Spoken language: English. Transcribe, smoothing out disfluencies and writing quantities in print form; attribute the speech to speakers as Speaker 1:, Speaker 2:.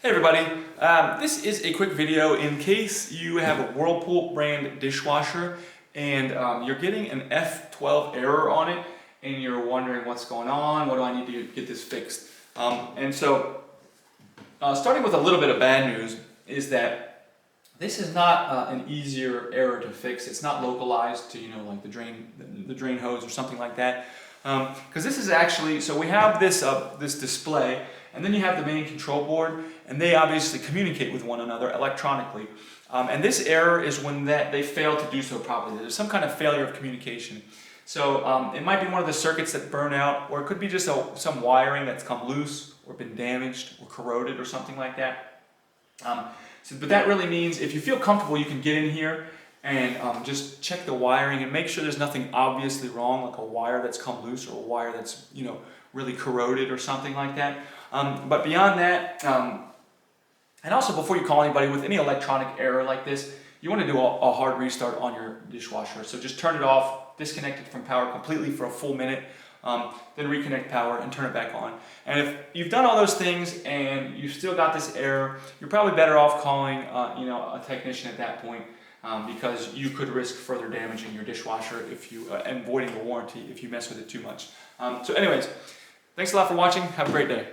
Speaker 1: Hey everybody, this is a quick video in case you have a Whirlpool brand dishwasher and you're getting an F12 error on it and you're wondering what's going on, what do I need to get this fixed? Starting with a little bit of bad news is that this is not an easier error to fix. It's not localized to, like the drain hose or something like that. Because this is actually, so we have this display, and then you have the main control board, and they obviously communicate with one another electronically. And this error is when they fail to do so properly. There's some kind of failure of communication. So it might be one of the circuits that burn out, or it could be just some wiring that's come loose, or been damaged, or corroded, or something like that. But that really means if you feel comfortable, you can get in here and just check the wiring and make sure there's nothing obviously wrong, like a wire that's come loose or a wire that's really corroded or something like that. But beyond that, and also before you call anybody with any electronic error like this, you want to do a hard restart on your dishwasher. So just turn it off, disconnect it from power completely for a full minute, then reconnect power and turn it back on. And if you've done all those things and you've still got this error, you're probably better off calling a technician at that point. Because you could risk further damaging your dishwasher and voiding the warranty if you mess with it too much. So anyways, thanks a lot for watching. Have a great day.